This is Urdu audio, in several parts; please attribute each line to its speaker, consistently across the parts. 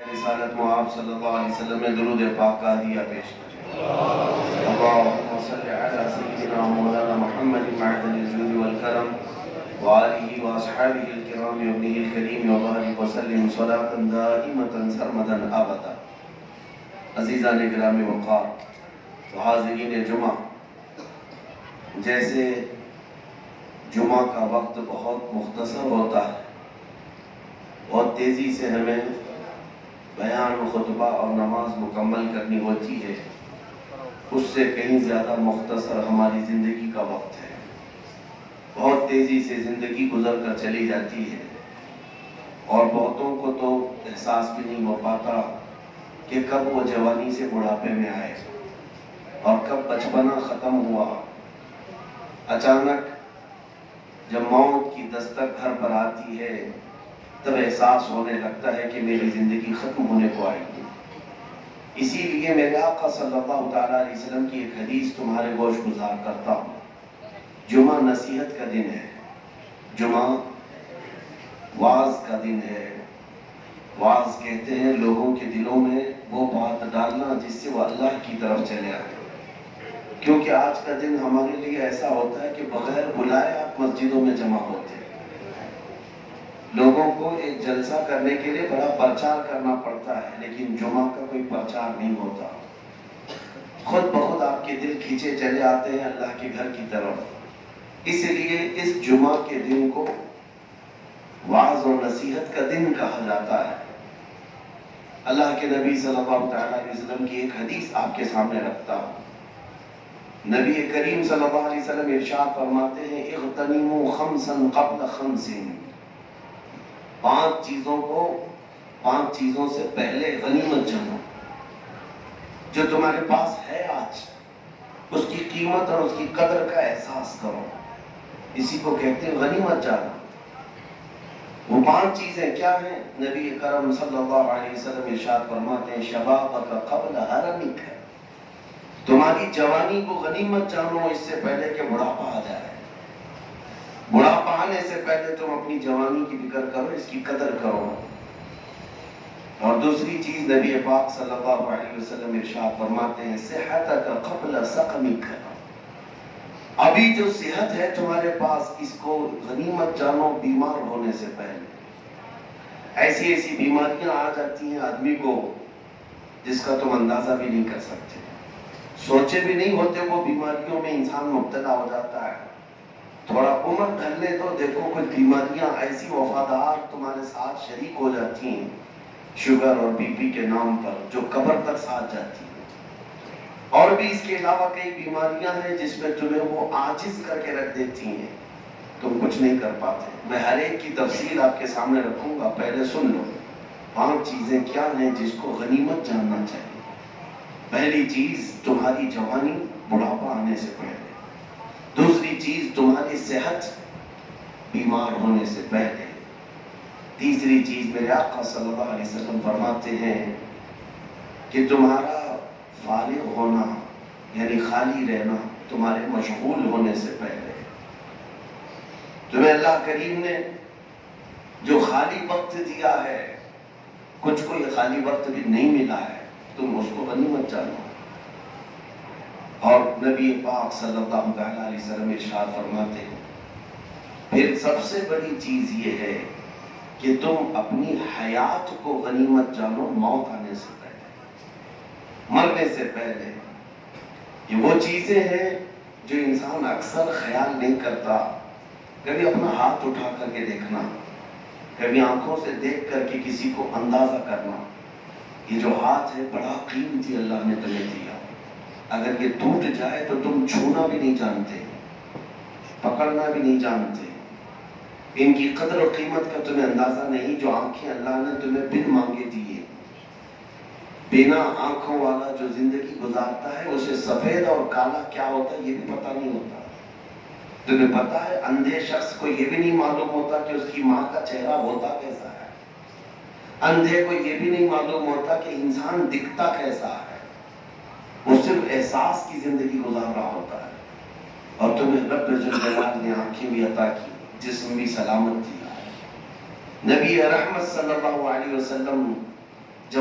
Speaker 1: رسالت معاب صلی اللہ علیہ وسلم میں درود پاک کا ہدیہ پیش کریں۔ اللہم صل علی سیدنا مولانا محمد معدن الجود والکرم وآلہ واصحابہ الکرام وابنہ الکریم وبارک وسلم صلاة دائمة سرمدا ابدا۔ عزیزان گرامی وقار وحاضرین جمعہ، جیسے جمعہ کا وقت بہت مختصر ہوتا ہے، بہت تیزی سے ہمیں بیان خطبہ اور نماز مکمل کرنی ہوتی ہے، اس سے کہیں زیادہ مختصر ہماری زندگی کا وقت ہے۔ بہت تیزی سے زندگی گزر کر چلی جاتی ہے اور بہتوں کو تو احساس بھی نہیں ہو پاتا کہ کب وہ جوانی سے بڑھاپے میں آئے اور کب بچپنا ختم ہوا۔ اچانک جب موت کی دستک گھر پر آتی ہے تب احساس ہونے لگتا ہے کہ میری زندگی ختم ہونے کو آئی ہے۔ اسی لیے میرے آقا صلی اللہ تعالیٰ علیہ وسلم کی ایک حدیث تمہارے گوش گزار کرتا ہوں۔ جمعہ نصیحت کا دن ہے، جمعہ واعظ کا دن ہے۔ واعظ کہتے ہیں لوگوں کے دلوں میں وہ بات ڈالنا جس سے وہ اللہ کی طرف چلے آئے، کیونکہ آج کا دن ہمارے لیے ایسا ہوتا ہے کہ بغیر بلائے آپ مسجدوں میں جمع ہوتے ہیں۔ لوگوں کو ایک جلسہ کرنے کے لیے بڑا پرچار کرنا پڑتا ہے، لیکن جمعہ کا کوئی پرچار نہیں ہوتا، خود بخود آپ کے دل کھینچے چلے آتے ہیں اللہ کے گھر کی طرف۔ اس لیے اس جمعہ کے دن کو واعظ و نصیحت کا دن کہا جاتا ہے۔ اللہ کے نبی صلی اللہ علیہ وسلم کی ایک حدیث آپ کے سامنے رکھتا ہوں۔ نبی کریم صلی اللہ علیہ وسلم ارشاد فرماتے ہیں اغتنموا خمسا قبل خمس، پانچ چیزوں سے پہلے غنیمت جانو۔ جو تمہارے پاس ہے آج، اس کی قیمت اور اس کی قدر کا احساس کرو، اسی کو کہتے ہیں غنیمت جانو۔ وہ پانچ چیزیں کیا ہیں؟ نبی کرم صلی اللہ علیہ وسلم ارشاد فرماتے ہیں شبابک قبل حرمک، تمہاری جوانی کو غنیمت جانو اس سے پہلے کہ بڑھاپا آ جائے۔ بڑھاپا آنے سے پہلے تم اپنی جوانی کی فکر کرو، اس کی قدر کرو۔ اور دوسری چیز نبی پاک صلی اللہ علیہ وسلم ارشاد فرماتے ہیں صحتک قبل سقمک، ابھی جو صحت ہے تمہارے پاس اس کو غنیمت جانو بیمار ہونے سے پہلے۔ ایسی بیماریاں آ جاتی ہیں آدمی کو جس کا تم اندازہ بھی نہیں کر سکتے، سوچے بھی نہیں ہوتے وہ بیماریوں میں انسان مبتلا ہو جاتا ہے۔ تھوڑا عمر ڈھلنے تو دیکھو کچھ بیماریاں ایسی وفادار تمہارے ساتھ شریک ہو جاتی ہیں، شوگر اور بی پی کے نام پر، جو قبر تک ساتھ جاتی ہیں۔ اور بھی اس کے علاوہ کئی بیماریاں ہیں جس میں تمہیں وہ عاجز کر کے رکھ دیتی ہیں، تم کچھ نہیں کر پاتے۔ میں ہر ایک کی تفصیل آپ کے سامنے رکھوں گا، پہلے سن لو پانچ چیزیں کیا ہیں جس کو غنیمت جاننا چاہیے۔ پہلی چیز تمہاری جوانی بڑھاپا آنے سے پہلے، دوسری چیز تمہاری صحت بیمار ہونے سے پہلے، تیسری چیز میرے آقا صلی اللہ علیہ وسلم فرماتے ہیں کہ تمہارا فارغ ہونا یعنی خالی رہنا تمہارے مشغول ہونے سے پہلے۔ تمہیں اللہ کریم نے جو خالی وقت دیا ہے، کچھ کو یہ خالی وقت بھی نہیں ملا ہے، تم اس کو غنیمت جانو۔ اور نبی پاک صلی اللہ علیہ وسلم ارشاد فرماتے ہیں پھر سب سے بڑی چیز یہ ہے کہ تم اپنی حیات کو غنیمت جانو موت آنے سے پہلے، مرنے سے پہلے۔ یہ وہ چیزیں ہیں جو انسان اکثر خیال نہیں کرتا۔ کبھی اپنا ہاتھ اٹھا کر کے دیکھنا، کبھی آنکھوں سے دیکھ کر کے کسی کو اندازہ کرنا، یہ جو ہاتھ ہے بڑا قیمتی اللہ نے تمہیں دیا، اگر یہ ٹوٹ جائے تو تم چھونا بھی نہیں جانتے، پکڑنا بھی نہیں جانتے، ان کی قدر و قیمت کا تمہیں اندازہ نہیں۔ جو آنکھیں اللہ نے تمہیں بن مانگے دیے، بنا آنکھوں والا جو زندگی گزارتا ہے اسے سفید اور کالا کیا ہوتا ہے یہ بھی پتہ نہیں ہوتا۔ تمہیں پتا ہے اندھے شخص کو یہ بھی نہیں معلوم ہوتا کہ اس کی ماں کا چہرہ ہوتا کیسا ہے، اندھے کو یہ بھی نہیں معلوم ہوتا کہ انسان دکھتا کیسا ہے، وہ صرف احساس کی زندگی گزار رہا ہوتا ہے۔ اور تمہیں رب جلال نے آنکھیں بھی عطا کی، جسم بھی سلامت دیا ہے۔ نبی رحمت صلی اللہ علیہ وسلم جب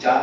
Speaker 1: 4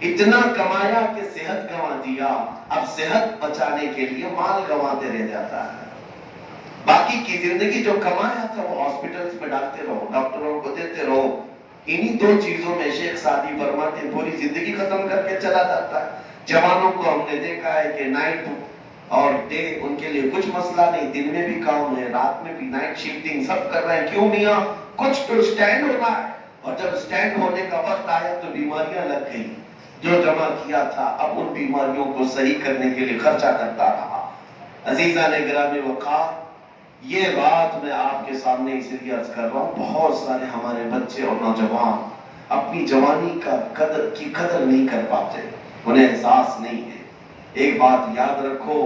Speaker 1: اتنا کمایا کہ صحت گنوا دیا، اب صحت بچانے کے لیے مال گنواتے رہ جاتا ہے۔ باقی کی زندگی جو کمایا تھا وہ ہاسپٹلز میں ڈالتے رہو، ڈاکٹروں کو دیتے رہو۔ انہی دو چیزوں میں شیخ سعدی فرماتے ہیں پوری زندگی ختم کر کے چلا جاتا ہے۔ جوانوں کو ہم نے دیکھا ہے کہ نائٹ اور ڈے ان کے لیے کچھ مسئلہ نہیں، دن میں بھی کام ہے، رات میں بھی نائٹ شفٹنگ سب کر رہے ہیں۔ کیوں میاں؟ کچھ تو سٹینڈ ہونا ہے، اور جب سٹینڈ ہونے کا وقت آیا تو بیماریاں لگ گئی۔ جو جمع کیا تھا اب ان بیماریوں کو صحیح کرنے کے لیے خرچہ کرتا رہا۔ عزیزان گرامی وقار، یہ بات میں آپ کے سامنے اس لیے عرض کر رہا ہوں، بہت سارے ہمارے بچے اور نوجوان اپنی جوانی کی قدر نہیں کر پاتے، انہیں احساس نہیں ہے۔ ایک بات یاد رکھو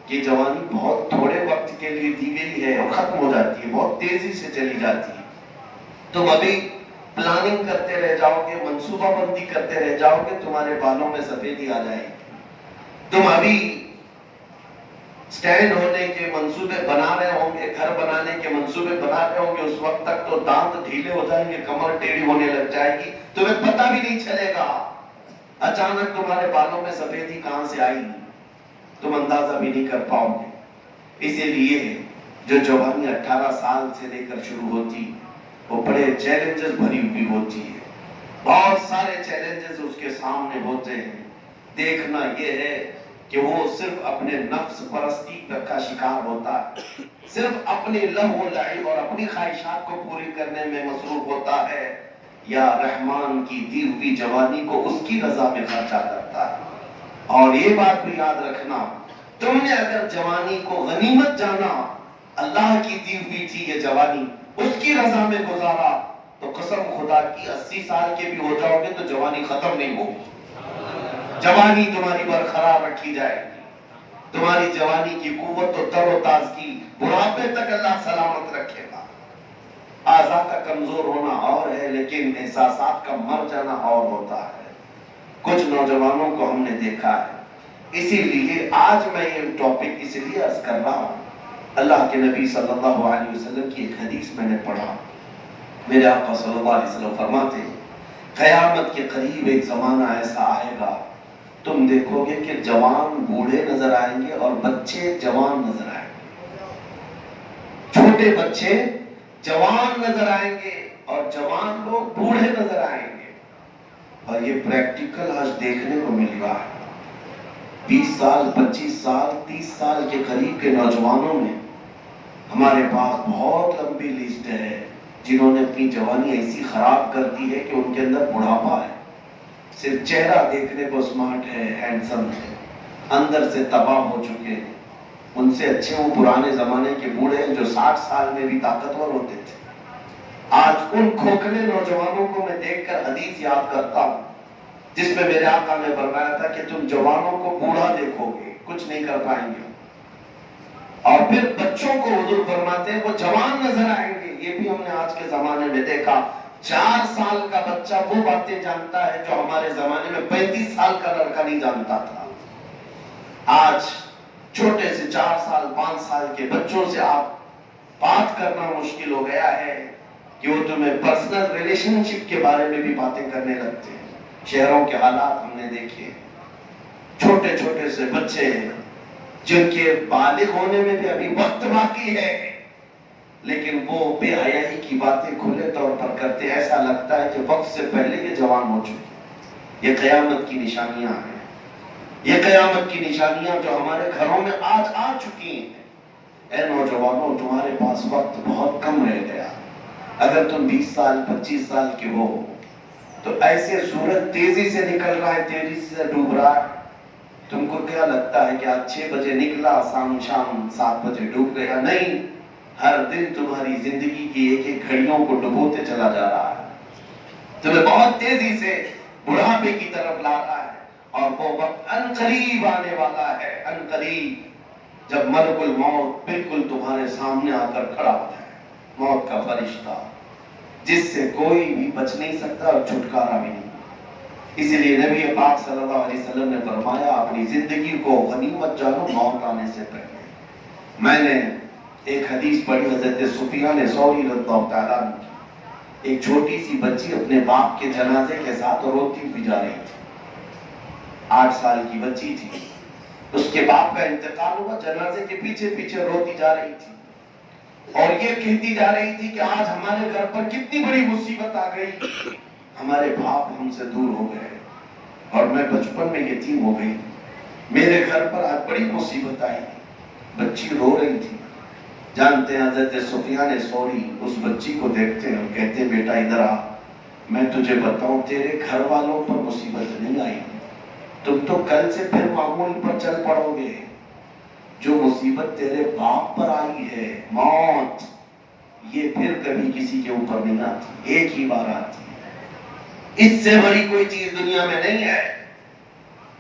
Speaker 1: کہ جوانی بہت تھوڑے وقت کے لیے دی گئی ہے اور ختم ہو جاتی ہے، بہت تیزی سے چلی جاتی ہے۔ تم ابھی پلاننگ کرتے رہ جاؤ گے، منصوبہ بندی کرتے رہ جاؤ گے، تمہارے بالوں میں سفیدی آ جائے گی۔ تم ابھی سٹینڈ ہونے کے منصوبے بنا رہے ہوں گے، گھر بنانے کے منصوبے بنا رہے ہوں گے، اس وقت تک تو دانت ڈھیلے ہو جائیں گے، کمر ٹیڑھی ہونے لگ جائے گی، تمہیں پتہ بھی نہیں چلے گا اچانک تمہارے بالوں میں سفیدی کہاں سے آئی، تم اندازہ بھی نہیں کر پاؤ گے۔ اسی لیے جو جوانی 18 سال سے لے کر شروع ہوتی وہ بڑے چیلنجز بھری ہوئی ہوتی ہے، بہت سارے چیلنجز اس کے سامنے ہوتے ہیں۔ دیکھنا یہ ہے کہ وہ صرف اپنے نفس پرستی کا شکار ہوتا ہے، صرف اپنے لہو و لعب اور اپنی خواہشات کو پوری کرنے میں مصروف ہوتا ہے، یا رحمان کی دی ہوئی جوانی کو اس کی رضا میں خرچہ کرتا ہے۔ اور یہ بات بھی یاد رکھنا، تم نے اگر جوانی کو غنیمت جانا، اللہ کی دی ہوئی تھی یہ جوانی، اس کی رضا میں گزارا، تو قسم خدا کی 80 سال کے بھی ہو جاؤ گے تو جوانی ختم نہیں ہوگی، جوانی تمہاری برقرار رکھی جائے گی۔ تمہاری جوانی کی قوت و تر و تازگی بڑھاپے تک اللہ سلامت رکھے گا۔ اعضاء کا کمزور ہونا اور ہے، لیکن احساسات کا مر جانا اور ہوتا ہے۔ کچھ نوجوانوں کو ہم نے دیکھا ہے، اسی لیے آج میں یہ ٹاپک اس لیے عرض کر رہا ہوں۔ اللہ کے نبی صلی اللہ علیہ وسلم کی ایک حدیث میں نے پڑھا، میرے آقا صلی اللہ علیہ وسلم فرماتے ہیں قیامت کے قریب ایک زمانہ ایسا آئے گا، تم دیکھو گے کہ جوان بوڑھے نظر آئیں گے اور بچے جوان نظر آئیں گے، چھوٹے بچے جوان نظر آئیں گے اور جوان لوگ بوڑھے نظر آئیں گے۔ اور یہ پریکٹیکل آج دیکھنے کو مل رہا ہے۔ 20 سال 25 سال 30 سال کے قریب کے نوجوانوں میں ہمارے پاس بہت لمبی لسٹ ہے جنہوں نے اپنی جوانی ایسی خراب کر دی ہے کہ ان کے اندر بڑھاپا ہے، صرف چہرہ دیکھنے کو سمارٹ ہے، ہینڈسم ہے، اندر سے تباہ ہو چکے ہیں۔ ان سے اچھے وہ پرانے زمانے کے بوڑھے ہیں جو 60 سال میں بھی طاقتور ہوتے تھے۔ آج ان کھوکھلے نوجوانوں کو میں دیکھ کر حدیث یاد کرتا ہوں جس میں میرے آقا نے فرمایا تھا کہ تم جوانوں کو بوڑھا دیکھو گے، کچھ نہیں کر پائیں گے، اور پھر بچوں کو حضور فرماتے ہیں وہ جوان نظر آئیں گے۔ یہ بھی ہم نے آج کے زمانے میں دیکھا، 4 سال کا بچہ وہ باتیں جانتا ہے جو ہمارے زمانے میں 35 سال کا لڑکا نہیں جانتا تھا۔ آج چھوٹے سے 4 سال 5 سال کے بچوں سے آپ بات کرنا مشکل ہو گیا ہے کہ وہ تمہیں پرسنل ریلیشن شپ کے بارے میں بھی باتیں کرنے لگتے ہیں۔ شہروں کے حالات ہم نے دیکھے، چھوٹے چھوٹے سے بچے جن کے بالغ ہونے میں بھی ابھی وقت باقی ہے، لیکن وہ بے حیائی کی باتیں کھلے طور پر کرتے، ایسا لگتا ہے کہ وقت سے پہلے یہ جوان ہو چکے۔ یہ قیامت کی نشانیاں ہیں، یہ قیامت کی نشانیاں جو ہمارے گھروں میں آج آ چکی ہیں۔ اے نوجوانوں، تمہارے پاس وقت بہت کم رہ گیا۔ اگر تم 20 سال 25 سال کے ہو تو ایسے سورج تیزی سے نکل رہا ہے، تیزی سے ڈوب رہا ہے، تم کو کیا لگتا ہے کہ آج 6 بجے نکلا، شام 7 بجے ڈوب گیا؟ نہیں، ہر دن تمہاری زندگی کی ایک ایک گھڑیوں کو ڈبوتے چلا جا رہا ہے، تمہیں بہت تیزی سے بڑھاپے کی طرف لا رہا ہے، اور وہ وقت ان قریب آنے والا ہے، ان قریب، جب ملک الموت بالکل تمہارے سامنے آ کر کھڑا ہوتا ہے، موت کا فرشتہ جس سے کوئی بھی بچ نہیں سکتا اور چھٹکارا بھی نہیں۔ اسی لیے نبی پاک صلی اللہ علیہ وسلم نے فرمایا اپنی زندگی کو غنیمت جانو موت آنے سے پہلے۔ میں نے ایک حدیث پڑھی حضرت سفیان ثوری رضی اللہ تعالیٰ عنہ کی، ایک چھوٹی سی بچی اپنے باپ کے جنازے کے ساتھ روتی ہوئی جا رہی تھی، 8 سال کی بچی تھی. اس کے باپ کا انتقال ہوا. جنازے کے پیچھے پیچھے روتی جا رہی تھی اور یہ کہتی جا رہی تھی کہ آج ہمارے گھر پر کتنی بڑی مصیبت آ گئی. ہمارے باپ ہم سے دور ہو گئے اور میں بچپن میں یتیم ہو گئی. میرے گھر پر آج بڑی مصیبت آئی. بچی رو رہی تھی. جانتے ہیں حضرت سفیان ثوری اس بچی کو دیکھتے ہیں اور کہتے ہیں بیٹا ادھر آ, میں تجھے بتاؤں تیرے گھر والوں پر مصیبت نہیں آئی, تم تو کل سے پھر معمول پر چل پڑو گے. جو مصیبت تیرے باپ پر آئی ہے موت, یہ پھر کبھی کسی کے اوپر نہیں آتی, ایک ہی بار آتی ہے. اس سے بڑی کوئی چیز دنیا میں نہیں ہے.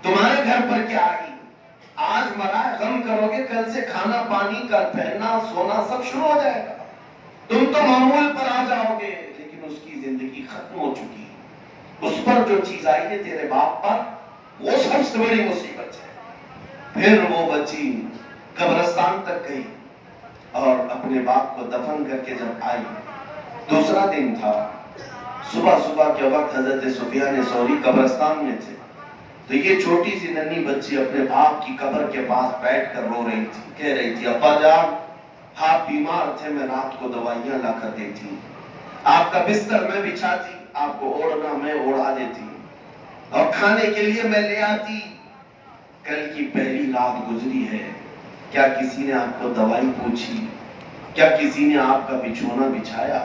Speaker 1: تمہارے گھر پر کیا آئی؟ آج مرا غم کرو گے, کل سے کھانا پانی کا پہننا سونا سب شروع ہو جائے گا. تم تو معمول پر آ جاؤ گے, لیکن اس کی زندگی ختم ہو چکی. اس پر جو چیز آئی ہے تیرے باپ پر, وہ سب سے بڑی مصیبت ہے. پھر وہ بچی قبرستان تک گئی اور اپنے باپ کو دفن کر کے جب آئی, دوسرا دن تھا, صبح کے وقت حضرت سفیان ثوری قبرستان میں تھے. تو یہ چھوٹی سی ننھی بچی اپنے باپ کی قبر کے پاس بیٹھ کر رو رہی تھی. کہہ رہی تھی ابا جان آپ بیمار تھے, میں رات کو دوائیاں لا کر دیتی, آپ کا بستر میں بچھاتی, آپ کو اوڑھنا میں اوڑھا دیتی, اور کھانے کے لیے میں لے آتی. کل کی پہلی رات گزری ہے, کیا کسی نے آپ کو دوائی پوچھی؟ کیا کسی نے آپ کا بچھونا بچھایا؟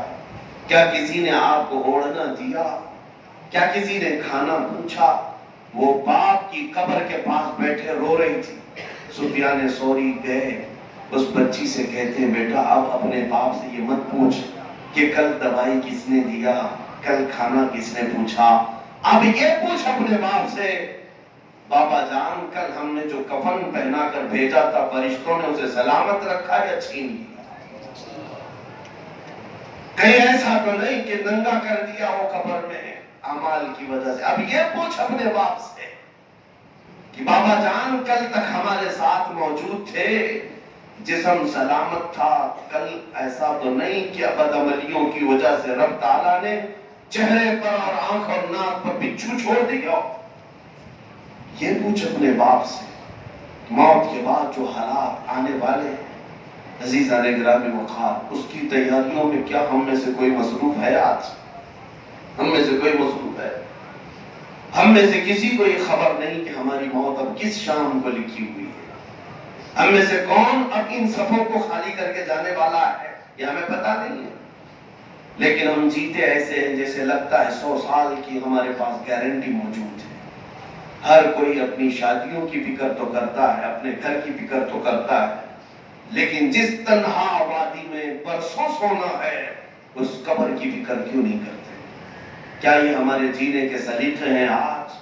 Speaker 1: کیا کسی نے آپ کو اوڑھنا دیا؟ کیا کسی نے کھانا پوچھا؟ وہ باپ کی قبر کے پاس بیٹھے رو رہی تھی. سفیان ثوری گئے, اس بچی سے کہتے ہیں بیٹا اب اپنے باپ سے یہ مت پوچھ کہ کل دوائی کس نے دیا, کل کھانا کس نے پوچھا. اب یہ پوچھ اپنے باپ سے بابا جان کل ہم نے جو کفن پہنا کر بھیجا تھا فرشتوں نے اسے سلامت رکھا یا چھین لیا؟ کہیں ایسا تو نہیں کہ ننگا کر دیا وہ قبر میں اعمال کی وجہ سے. اب یہ پوچھ اپنے باپ سے کہ بابا جان کل تک ہمارے ساتھ موجود تھے, جسم سلامت تھا, کل ایسا تو نہیں کہ بدعملیوں کی وجہ سے رب تعالیٰ نے چہرے پر اور آنکھ اور ناک پر بچھو چھوڑ دیا؟ یہ پوچھ اپنے باپ سے. موت کے بعد جو حالات آنے والے ہیں عزیزان گرامی وقار, اس کی تیاریوں میں کیا ہم میں سے کوئی مصروف ہے؟ آج ہم میں سے کوئی مصروف ہے؟ ہم میں سے کسی کو یہ خبر نہیں کہ ہماری موت اب کس شام کو لکھی ہوئی ہے. ہم میں سے کون اب ان صفوں کو خالی کر کے جانے والا ہے یہ ہمیں پتا نہیں ہے. لیکن ہم جیتے ایسے ہیں جیسے لگتا ہے 100 سال کی ہمارے پاس گارنٹی موجود ہے. ہر کوئی اپنی شادیوں کی فکر تو کرتا ہے, اپنے گھر کی فکر تو کرتا ہے, لیکن جس تنہا وادی میں برسوں سونا ہے اس قبر کی فکر کیوں نہیں کرتے؟ کیا یہ ہمارے جینے کے سلیقے ہیں؟ آج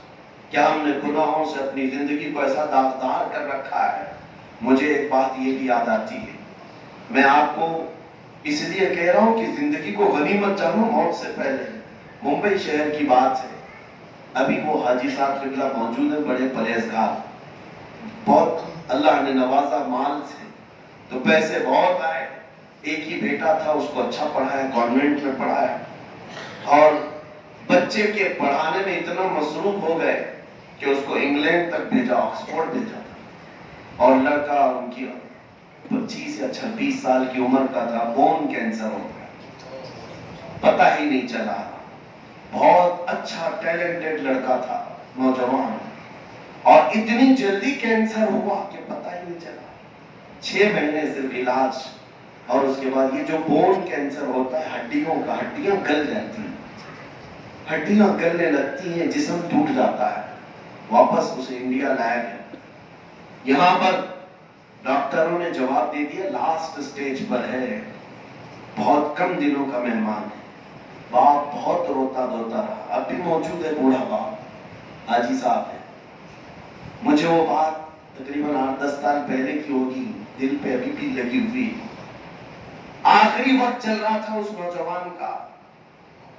Speaker 1: کیا ہم نے گناہوں سے اپنی زندگی کو ایسا داغدار کر رکھا ہے؟ مجھے ایک بات یہ بھی یاد آتی ہے, میں آپ کو اس لیے کہہ رہا ہوں کہ زندگی کو غنیمت جانو موت سے پہلے. ممبئی شہر کی بات ہے, ابھی وہ حاجی صاحب قبلہ موجود ہیں, بڑے پرہیزگار, بہت اللہ نے نوازا مال سے, تو پیسے بہت آئے. ایک ہی بیٹا تھا, اس کو اچھا پڑھایا, کانوینٹ میں پڑھایا, اور بچے کے پڑھانے میں اتنا مصروف ہو گئے کہ اس کو انگلینڈ تک بھیجا, آکسفورڈ بھیجا, اور لڑکا ان کی 25 یا 26 سال کی عمر کا تھا, بون کینسر ہو گیا, پتہ ہی نہیں چلا. بہت اچھا ٹیلنٹڈ لڑکا تھا, نوجوان, اور اتنی جلدی کینسر ہوا کہ پتہ ہی نہیں چلا. 6 مہینے صرف علاج, اور اس کے بعد یہ جو بون کینسر ہوتا ہے ہڈیوں کا, ہڈیاں گل جاتی ہیں, ہڈیاں گلنے لگتی ہیں, جسم ٹوٹ جاتا ہے. واپس اسے انڈیا لایا گیا. یہاں پر ڈاکٹروں نے جواب دے دیا لاسٹ سٹیج پر ہے, بہت کم دنوں کا مہمان ہے. باپ بہت روتا دھوتا رہا, اب بھی موجود ہے بوڑھا باپ, حاجی صاحب ہے. مجھے وہ بات تقریباً 8-10 سال پہلے کی ہوگی, دل پہ ابھی بھی لگی ہوئی. آخری وقت چل رہا تھا اس نوجوان کا.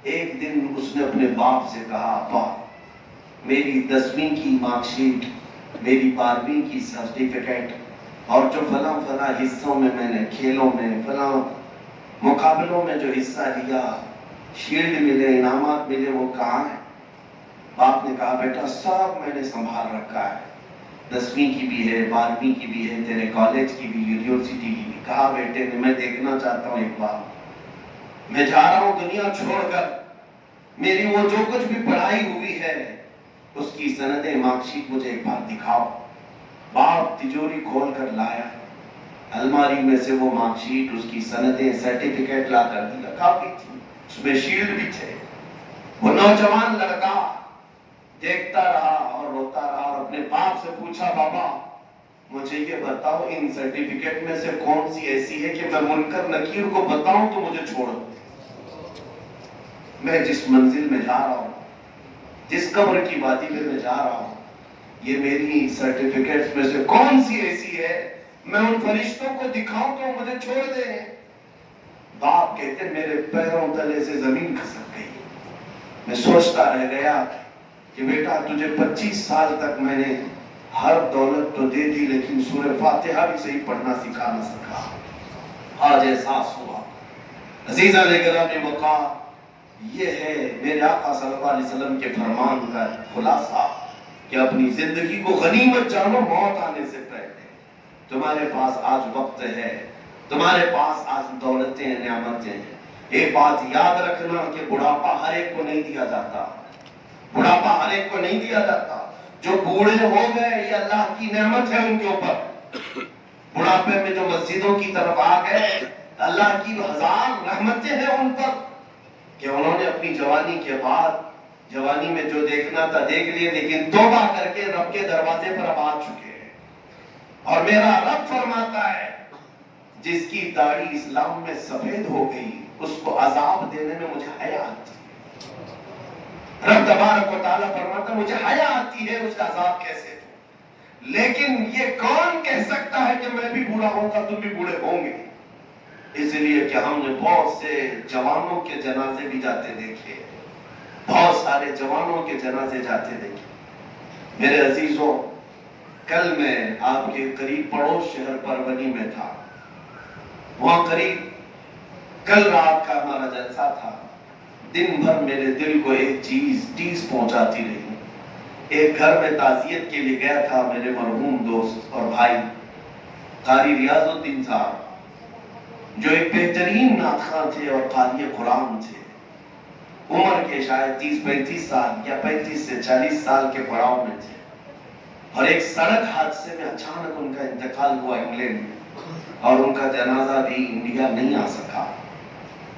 Speaker 1: ایک دن اس نے اپنے باپ سے کہا ابا میری 10ویں کی مارک شیٹ, میری 12ویں کی سرٹیفکیٹ, اور جو فلاں حصوں میں نے کھیلوں میں فلاں مقابلوں میں جو حصہ لیا, شیلڈ ملے, انعامات ملے, وہ کہاں ہے؟ باپ نے کہا بیٹا سب میں نے سنبھال رکھا ہے، 10ویں کی بھی ہے، 12ویں کی بھی ہے، تیرے کالج کی بھی، یونیورسٹی کی بھی۔ کہا بیٹے نے میں دیکھنا چاہتا ہوں ایک بار، میں جا رہا ہوں دنیا چھوڑ کر، میری وہ جو کچھ بھی پڑھائی ہوئی ہے اس کی سندیں، مارک شیٹ مجھے ایک بار دکھاؤ۔ باپ تجوری کھول کر لایا، الماری میں سے وہ مارک شیٹ، اس کی سندیں، سرٹیفکیٹ لا کر دیا، کافی تھی، اس میں شیلڈ بھی تھے۔ وہ نوجوان لڑکا دیکھتا رہا اور روتا رہا اور اپنے باپ سے پوچھا بابا مجھے یہ بتاؤ ان سرٹیفکیٹ میں سے کون سی ایسی ہے کہ میں منکر نکیر کو بتاؤں تو مجھے چھوڑ دو، میں جس منزل میں جا رہا ہوں، جس قبر کی وادی میں جا رہا ہوں، یہ میری سرٹیفکیٹس میں سے کون سی ایسی ہے میں ان فرشتوں کو دکھاؤں تو مجھے چھوڑ دیں۔ باپ کہتے میرے پیروں تلے سے زمین کھسک گئی، میں سوچتا رہ گیا کہ بیٹا تجھے 25 سال تک میں نے ہر دولت تو دے دی لیکن سورہ فاتحہ بھی صحیح پڑھنا سکھا نہ سکا۔ آج احساس ہوا عزیزہ نے گرامی مقام، یہ ہے میرے آقا صلی اللہ علیہ وسلم کے فرمان کا خلاصہ کہ اپنی زندگی کو غنیمت جانو موت آنے سے پہلے۔ تمہارے پاس آج وقت ہے، تمہارے پاس آج دولتیں ہیں، نعمتیں ہیں۔ ایک بات یاد رکھنا کہ بڑھاپا ہر ایک کو نہیں دیا جاتا، بڑھاپا ہر ایک کو نہیں دیا جاتا۔ جو بوڑھے ہو گئے یہ اللہ کی نعمت ہے ان کے اوپر، بڑھاپے میں جو مسجدوں کی طرف آ گئے اللہ کی ہزار رحمتیں ہیں ان پر کہ انہوں نے اپنی جوانی کے بعد، جوانی میں جو دیکھنا تھا دیکھ لیے لیکن توبہ کر کے رب کے دروازے پر اب آ چکے ہیں۔ اور میرا رب فرماتا ہے جس کی داڑھی اسلام میں سفید ہو گئی اس کو عذاب دینے میں مجھے حیا آتی ہے۔ رب تبارک و تعالیٰ فرماتا ہے مجھے حیا آتی ہے اس کا عذاب کیسے دوں، لیکن یہ کون کہہ سکتا ہے کہ میں بھی بوڑھا ہوں گا تم بھی بوڑھے ہوں گے؟ اس لیے کہ ہم نے بہت سے جوانوں کے جنازے بھی جاتے دیکھے، بہت سارے جوانوں کے جنازے جاتے دیکھے۔ میرے عزیزوں، کل میں آپ کے قریب پڑوس شہر پربنی میں تھا، وہاں قریب کل رات کا ہمارا جلسہ تھا۔ دن بھر میرے دل کو ایک چیز ٹیس پہنچاتی رہی۔ ایک گھر میں تعزیت کے لیے گیا تھا، میرے مرحوم دوست اور بھائی قاری ریاض الدین صاحب جو ایک بہترین نعت تھے اور قاری قرآن تھے، عمر کے شاید 30-35 سال یا 35 سے 40 سال کے پڑاؤ میں تھے، اور ایک سڑک حادثے میں اچانک ان کا انتقال ہوا انگلینڈ میں، اور ان کا جنازہ بھی انڈیا نہیں آ سکا۔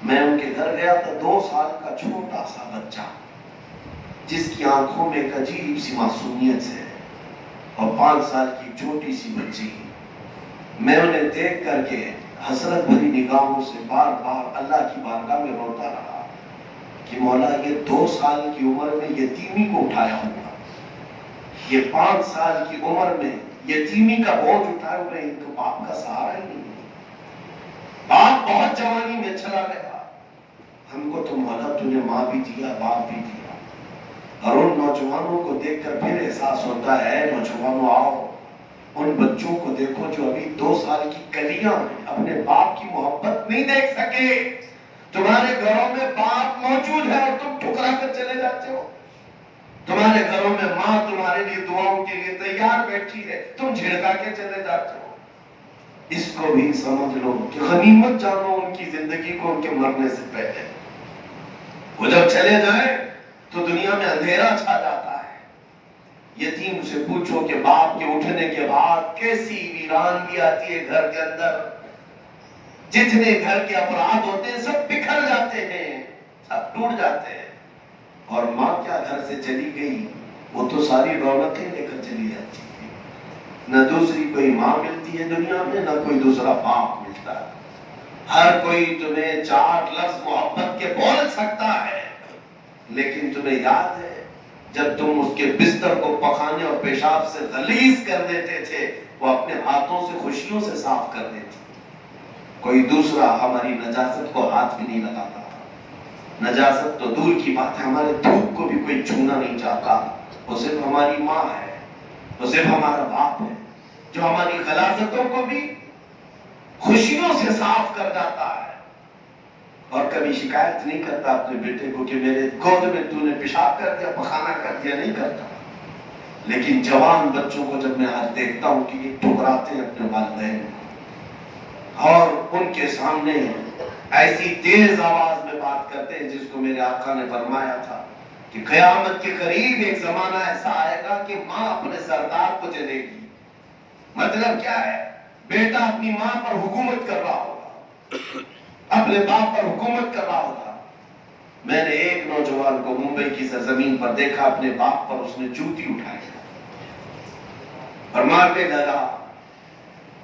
Speaker 1: میں ان کے گھر گیا تھا، 2 سال کا چھوٹا سا بچہ جس کی آنکھوں میں ایک عجیب سی معصومیت ہے، اور 5 سال کی چھوٹی سی بچی۔ میں انہیں دیکھ کر کے حسرت بھری نگاہوں سے بار بار اللہ کی بارگاہ میں روتا رہا کہ مولا یہ 2 سال کی عمر میں یتیمی کو اٹھایا ہوا، یہ 5 سال کی عمر میں یتیمی کا بوجھ اٹھائے ہوئے، ان کو باپ کا سہارا ہی نہیں ہے۔ باپ بہت جوانی میں چلا گیا، ہم کو تو مولا تو نے ماں بھی دیا باپ بھی دیا۔ اور ان نوجوانوں کو دیکھ کر پھر احساس ہوتا ہے، نوجوانوں آؤ ان بچوں کو دیکھو جو ابھی 2 سال کی کلیاں ہیں، اپنے باپ کی محبت نہیں دیکھ سکے۔ تمہارے گھروں میں باپ موجود ہے اور تم ٹھکرا کر چلے جاتے ہو، تمہارے گھروں میں ماں تمہارے لیے دعاؤں کے لیے تیار بیٹھی ہے، تم جھڑکا کے چلے جاتے ہو۔ اس کو بھی سمجھ لو کہ غنیمت جانو ان کی زندگی کو ان کے مرنے سے پہلے۔ وہ جب چلے جائیں تو دنیا میں اندھیرا چھا جاتا ہے۔ یتیم سے پوچھو کہ باپ کے اٹھنے کے بعد کیسی ویرانگی آتی ہے گھر کے اندر، جتنے گھر کے افراد ہوتے ہیں سب بکھر جاتے ہیں، سب ٹوٹ جاتے ہیں، اور ماں کیا گھر سے چلی گئی وہ تو ساری رونقیں لے کر چلی جاتی ہے۔ نہ دوسری کوئی ماں ملتی ہے دنیا میں، نہ کوئی دوسرا باپ ملتا ہے۔ ہر کوئی تمہیں 4 لفظ محبت کے بول سکتا ہے، لیکن تمہیں یاد ہے جب تم اس کے بستر کو پخانے اور پیشاب سے غلیظ کر دیتے تھے وہ اپنے ہاتھوں سے خوشیوں سے صاف کر دیتی، کوئی دوسرا ہماری نجاست کو ہاتھ بھی نہیں لگاتا۔ نجاست تو دور کی بات ہے، ہمارے دھوپ کو بھی کوئی چھونا نہیں چاہتا، وہ صرف ہماری ماں ہے، وہ صرف ہمارا باپ ہے جو ہماری غلاظتوں کو بھی خوشیوں سے صاف کر جاتا ہے۔ اور کبھی شکایت نہیں کرتا اپنے بیٹے کو کہ میرے گود میں تو نے پیشاب کر دیا، پخانہ کر دیا، نہیں کرتا. لیکن جوان بچوں کو جب میں آج دیکھتا ہوں کہ یہ ٹھکراتے ہیں اپنے والدین اور ان کے سامنے ایسی تیز آواز میں بات کرتے ہیں، جس کو میرے آقا نے فرمایا تھا کہ قیامت کے قریب ایک زمانہ ایسا آئے گا کہ ماں اپنے سردار کو جلے گی. مطلب کیا ہے؟ بیٹا اپنی ماں پر حکومت کر رہا ہوگا، اپنے باپ پر حکومت کر رہا ہوگا. میں نے ایک نوجوان کو ممبئی کی سرزمین پر دیکھا، اپنے باپ پر اس نے جوتی اٹھائی اور مارنے لگا.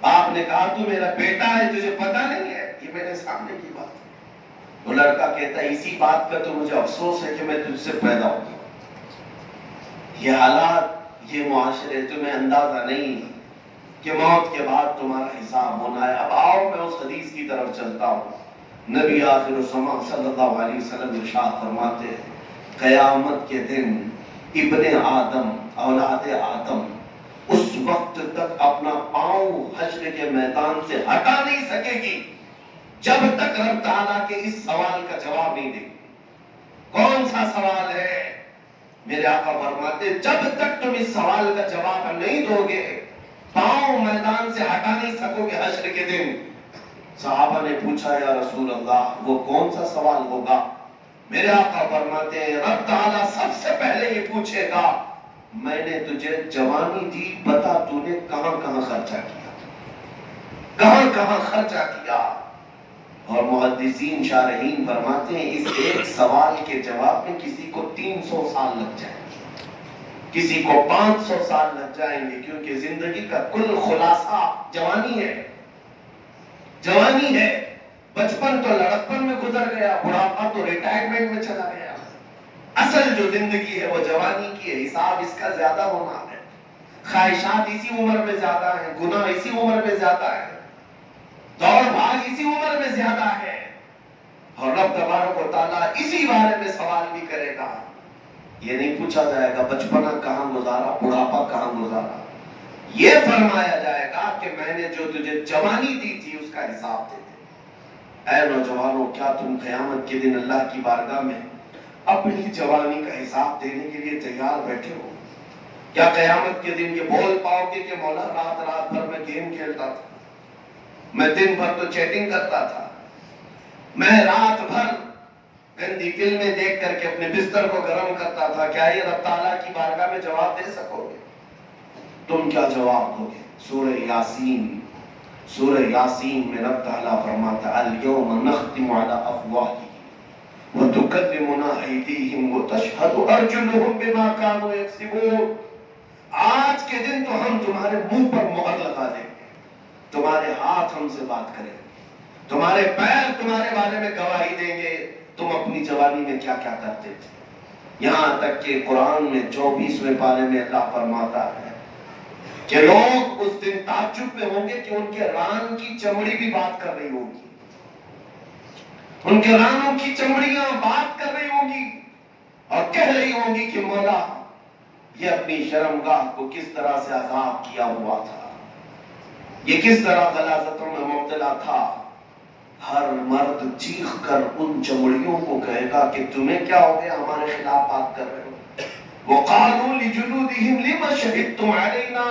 Speaker 1: باپ نے کہا تو میرا بیٹا ہے، تجھے پتا نہیں ہے؟ یہ میرے سامنے کی بات ہے. وہ لڑکا کہتا ہے اسی بات کا تو مجھے افسوس ہے کہ میں تجھ سے پیدا ہوں. یہ حالات، یہ معاشرے، تمہیں اندازہ نہیں کہ موت کے بعد تمہارا حساب ہونا ہے. اب آؤ میں اس حدیث کی طرف چلتا ہوں. نبی آخر الزمان صلی اللہ علیہ وسلم ارشاد فرماتے ہیں قیامت کے دن ابن آدم، اولاد آدم، اس وقت تک اپنا پاؤں حشر کے میدان سے ہٹا نہیں سکے گی جب تک رب تعالیٰ کے اس سوال کا جواب نہیں دے. کون سا سوال ہے؟ میرے آقا فرماتے جب تک تم اس سوال کا جواب نہیں دو گے پاؤں میدان سے ہٹا نہیں سکو گے حشر کے دن. صحابہ نے پوچھا یا رسول اللہ وہ کون سا سوال ہوگا؟ میرے آقا فرماتے ہیں رب تعالیٰ سب سے پہلے یہ پوچھے گا میں نے تجھے جوانی دی، بتا تو نے کہاں کہاں خرچہ کیا، کہاں کہاں خرچہ کیا. اور محدثین شارحین فرماتے ہیں اس ایک سوال کے جواب میں کسی کو 300 سال لگ جائیں گے، کسی کو 500 سال لگ جائیں گے، کیونکہ زندگی کا کل خلاصہ جوانی ہے. جوانی ہے. بچپن تو لڑکپن میں گزر گیا، بڑھاپا تو ریٹائرمنٹ میں چلا گیا. اصل جو زندگی ہے وہ جوانی کی ہے. حساب اس کا زیادہ ہونا ہے، خواہشات اسی عمر میں زیادہ ہیں، گناہ اسی عمر میں زیادہ ہے، دوڑ بھاگ اسی عمر میں زیادہ ہے. اور رب تبارک و تعالیٰ اسی بارے میں سوال بھی کرے گا. یہ نہیں پوچھا جائے گا بچپنا کہاں گزارا، بڑھاپا کہاں گزارا. یہ فرمایا جائے گا کہ میں نے جو تجھے جوانی دی تھی اس کا حساب دے دے. اے نوجوانوں، کیا تم قیامت کے دن اللہ کی بارگاہ میں اپنی جوانی کا حساب دینے کے لیے تیار بیٹھے ہو؟ کیا قیامت کے دن یہ بول پاؤ گے کہ مولا رات رات بھر میں گیم کھیلتا تھا، میں دن بھر تو چیٹنگ کرتا تھا، میں رات بھر گندی فلمیں دیکھ کر کے اپنے بستر کو گرم کرتا تھا؟ کیا یہ رب تعالیٰ کی بارگاہ میں جواب دے سکو گے؟ تم کیا جواب دو گے؟ سورہ یاسین میں رب تعالیٰ فرماتا الیوم نختم علی افواہہم وتکلمنا ایدیہم وتشہد ارجلہم بما کانوا یکسبون. آج کے دن تو ہم تمہارے منہ پر مہر لگا دیں گے، تمہارے ہاتھ ہم سے بات کریں گے، تمہارے پیر تمہارے بارے میں گواہی دیں گے تم اپنی جوانی میں کیا کیا کرتے تھے. یہاں تک کہ قرآن میں 24ویں پارے میں اللہ فرماتا ہے کہ لوگ اس دن تعجب میں ہوں گے کہ ان کے ران کی چمڑی بھی بات کر رہی ہوگی، ان کے رانوں کی چمڑیاں بات کر رہی ہوں گی اور کہہ رہی ہوں گی کہ مولا یہ اپنی شرمگاہ کو کس طرح سے عذاب کیا ہوا تھا، یہ کس طرح غلاظتوں میں مبتلا تھا. ہر مرد چیخ کر ان چمڑیوں کو کہے گا کہ تمہیں کیا ہو گیا ہمارے خلاف بات کر رہے ہو. وَقَالُوا لِجُلُودِهِمْ لِمَ شَهِدتُّمْ عَلَيْنَا،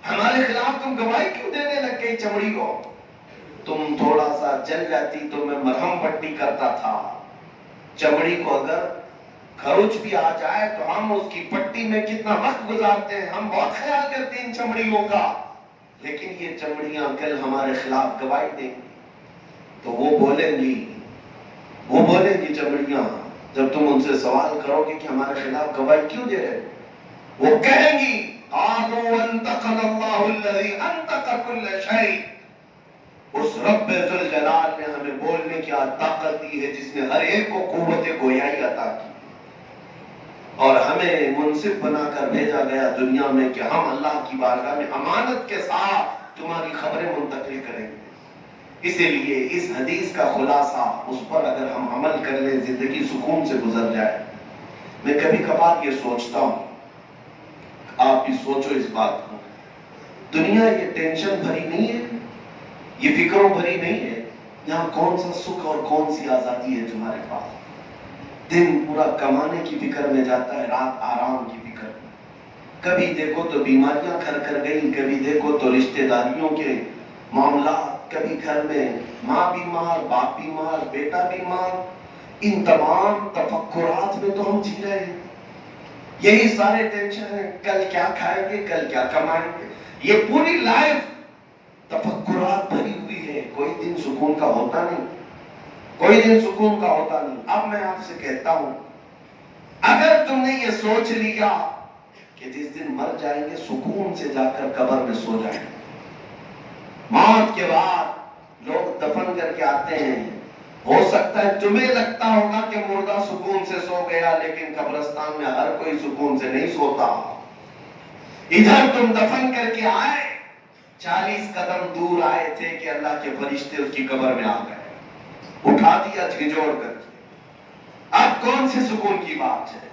Speaker 1: ہمارے خلاف تم گواہی کیوں دینے لگ گئی چمڑی کو؟ تم تھوڑا سا جل جاتی تو میں مرہم پٹی کرتا تھا. چمڑی کو اگر خروچ بھی آ جائے تو ہم اس کی پٹی میں کتنا وقت گزارتے ہیں، ہم بہت خیال کرتے ہیں ان چمڑیوں کا، لیکن یہ چمڑیاں کل ہمارے خلاف گواہی دیں گی. تو وہ بولیں گی چمڑیاں جب تم ان سے سوال کرو گے کہ ہمارے خلاف گواہی کیوں دے رہے ہو، وہ کہیں گی قالوا انطقنا اللہ الذی انطق کل شیء، اس رب ذوالجلال نے ہمیں بولنے کی طاقت دی ہے جس نے ہر ایک کو قوت گویائی عطا کی اور ہمیں منصف بنا کر بھیجا گیا دنیا میں کہ ہم اللہ کی بارگاہ میں امانت کے ساتھ تمہاری خبریں منتقل کریں گے. اسی لیے اس حدیث کا خلاصہ اس پر اگر ہم عمل کر لیں زندگی سکون سے گزر جائے. میں کبھی کبھار یہ سوچتا ہوں، آپ بھی سوچو اس بات کو، دنیا یہ ٹینشن بھری نہیں ہے، یہ فکروں بھری نہیں ہے، یہاں کون سا سکھ اور کون سی آزادی ہے تمہارے پاس؟ دن پورا کمانے کی فکر میں جاتا ہے، رات آرام کی فکر میں. کبھی دیکھو تو بیماریاں گھر کر گئی، کبھی دیکھو تو رشتہ داریوں کے معاملات، کبھی گھر میں ماں بیمار، باپ بیمار، بیٹا بیمار. ان تمام تفکرات میں تو ہم جی رہے ہیں. یہی سارے ٹینشن ہیں، کل کیا کھائیں گے، کل کیا کمائیں گے. یہ پوری لائف تفکرات بھری ہوئی ہے. کوئی دن سکون کا ہوتا نہیں، کوئی دن سکون کا ہوتا نہیں. اب میں آپ سے کہتا ہوں، اگر تم نے یہ سوچ لیا کہ جس دن مر جائیں گے سکون سے جا کر قبر میں سو جائیں گے. موت کے بعد لوگ دفن کر کے آتے ہیں. ہو سکتا ہے تمہیں لگتا ہوگا کہ مردہ سکون سے سو گیا، لیکن قبرستان میں ہر کوئی سکون سے نہیں سوتا. ادھر تم دفن کر کے آئے، 40 قدم دور آئے تھے کہ اللہ کے فرشتے اس کی قبر میں آ گئے، اٹھا دیا جھنجھوڑ کر کے. اب کون سے سکون کی بات ہے؟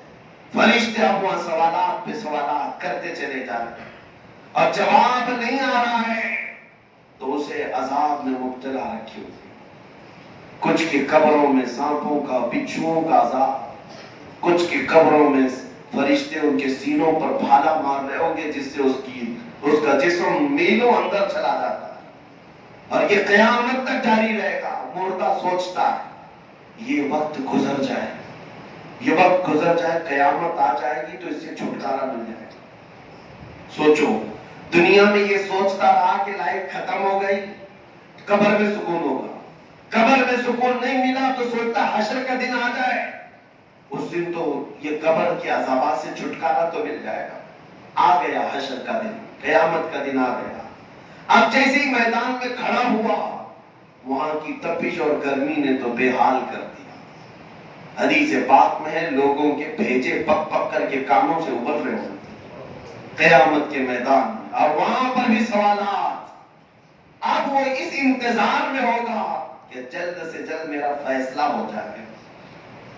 Speaker 1: فرشتے اب وہاں سوالات پہ سوالات کرتے چلے جاتے ہیں، اور جواب نہیں آ رہا ہے تو اسے عذاب میں مبتلا رکھی ہوتی ہے. کچھ کی قبروں میں سانپوں کا، بچھوؤں کا عذاب، کچھ کی قبروں میں فرشتے ان کے سینوں پر بھالا مار رہے ہوں گے، جس سے اس کا جسم میلوں اندر چلا جاتا ہے. اور یہ قیامت تک جاری رہے گا. مردہ سوچتا ہے یہ وقت گزر جائے، یہ وقت گزر جائے، قیامت آ جائے گی تو اس سے چھٹکارا مل جائے گا. سوچو، دنیا میں یہ سوچتا رہا کہ لائف ختم ہو گئی، قبر میں سکون ہوگا. قبر میں سکون نہیں ملا تو سوچتا حشر کا دن آ جائے، اس دن تو یہ قبر کے عذابات سے چھٹکارا تو مل جائے گا. آ گیا حشر کا دن، قیامت کا دن آ گیا. اب جیسے ہی میدان میں کھڑا ہوا، وہاں کی تپش اور گرمی نے تو بے حال کر دیا. حدیث پاک میں ہے، لوگوں کے بھیجے پک پک کر کے کانوں سے ابل رہے ہوتے قیامت کے میدان میں. اور وہاں پر بھی سوالات. اب وہ اس انتظار میں ہوگا کہ جلد سے جلد میرا فیصلہ ہو جائے،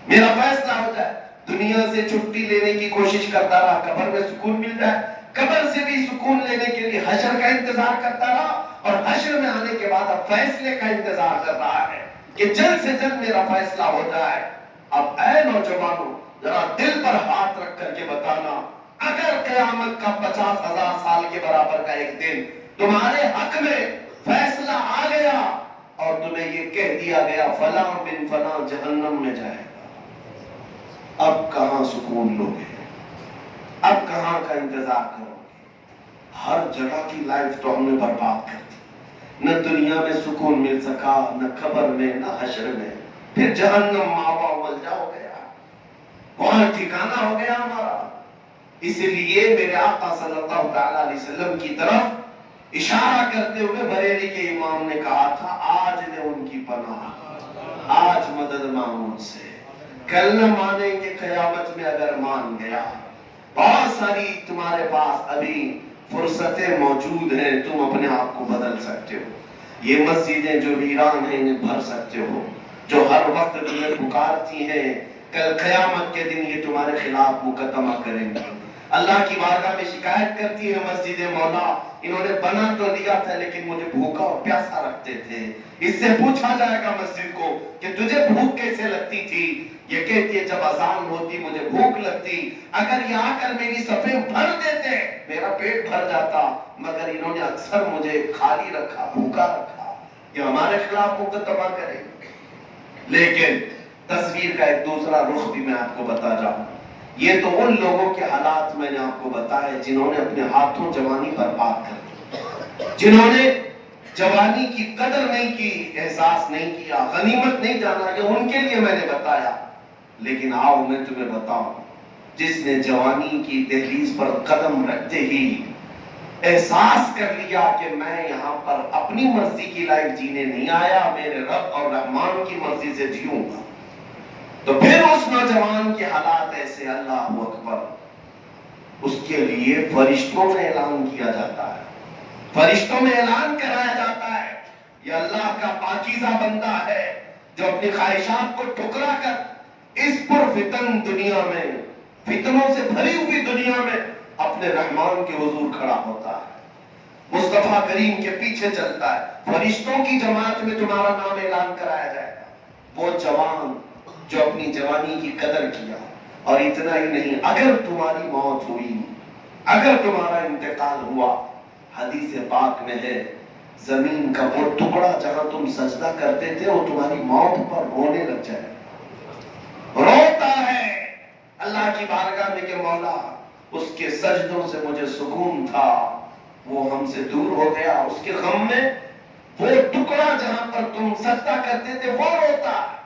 Speaker 1: میرا فیصلہ ہو جائے. دنیا سے چھٹی لینے کی کوشش کرتا رہا، قبر میں سکون مل جائے. قبر سے بھی سکون لینے کے لیے حشر کا انتظار کرتا رہا، اور حشر میں آنے کے بعد اب فیصلے کا انتظار کر رہا ہے کہ جلد سے جلد میرا فیصلہ ہو جائے. اب اے نوجوانوں، ذرا دل پر ہاتھ رکھ کر کے بتانا، اگر قیامت کا 50,000 سال کے برابر کا ایک دن تمہارے حق میں فیصلہ آ گیا اور تمہیں یہ کہہ دیا گیا فلاں بن فلاں جہنم میں جائے گا، اب کہاں سکون لوگے؟ اب کہاں کا انتظار کرو گے؟ ہر جگہ کی لائف تو ہم نے برباد کر دی. نہ دنیا میں سکون مل سکا، نہ قبر میں، نہ حشر میں. پھر جہنم ماوا ملجا ہو گیا، وہاں ٹھکانہ ہو گیا ہمارا. اس لیے میرے آقا صلی اللہ تعالی علیہ وسلم کی طرف اشارہ کرتے ہوئے بریلی کے امام نے کہا تھا، آج لے ان کی پناہ، آج مدد مانگو ان سے. کل نہ مانیں گے، قیامت میں اگر مان گیا. بہت ساری تمہارے پاس ابھی فرصتیں موجود ہیں، تم اپنے آپ کو بدل سکتے ہو. یہ مسجدیں جو ویران ہیں انہیں بھر سکتے ہو. جو ہر وقت تمہیں پکارتی ہیں، کل قیامت کے دن یہ تمہارے خلاف مقدمہ کریں گے. اللہ کی بارگاہ میں شکایت کرتی ہے مسجد، مولا انہوں نے بنا تو لیا تھا لیکن مجھے بھوکا اور پیاسا رکھتے تھے. اس سے پوچھا جائے گا مسجد کو کہ تجھے بھوک کیسے لگتی تھی؟ یہ کہتی ہے جب اذان ہوتی مجھے بھوک لگتی، اگر یہ آ کر میری صفیں بھر دیتے میرا پیٹ بھر جاتا، مگر انہوں نے اکثر مجھے خالی رکھا، بھوکا رکھا. یہ ہمارے خلاف مقدمہ کرے. لیکن تصویر کا ایک دوسرا رخ بھی میں آپ کو بتا جاؤں. یہ تو ان لوگوں کے حالات میں نے آپ کو بتائے جنہوں نے اپنے ہاتھوں جوانی برباد کر دی، جنہوں نے جوانی کی قدر نہیں کی، احساس نہیں کیا، غنیمت نہیں جانا. یہ ان کے لیے میں نے بتایا. لیکن آؤ میں تمہیں بتاؤں، جس نے جوانی کی دہلیز پر قدم رکھتے ہی احساس کر لیا کہ میں یہاں پر اپنی مرضی کی لائف جینے نہیں آیا، میرے رب اور رحمان کی مرضی سے جیوں گا، تو پھر اس نوجوان کے حالات ایسے. اللہ اکبر. اس کے لیے فرشتوں میں اعلان کیا جاتا ہے، فرشتوں میں اعلان کرایا جاتا ہے، یہ اللہ کا پاکیزہ بندہ ہے جو اپنی خواہشات کو ٹھکرا کر اس پر فتن دنیا میں، فتنوں سے بھری ہوئی دنیا میں اپنے رحمان کے حضور کھڑا ہوتا ہے. مصطفیٰ کریم کے پیچھے چلتا ہے، فرشتوں کی جماعت میں تمہارا نام اعلان کرایا جائے گا۔ وہ جوان جو اپنی جوانی کی قدر کیا، اور اتنا ہی نہیں، اگر تمہاری موت ہوئی، اگر تمہارا انتقال ہوا، حدیث پاک میں ہے زمین کا وہ ٹکڑا جہاں تم سجدہ کرتے تھے وہ تمہاری موت پر رونے لگ جائے، روتا ہے اللہ کی بارگاہ میں کہ مولا اس کے سجدوں سے مجھے سکون تھا، وہ ہم سے دور ہو گیا، اس کے غم میں وہ ٹکڑا جہاں پر تم سجدہ کرتے تھے وہ روتا ہے۔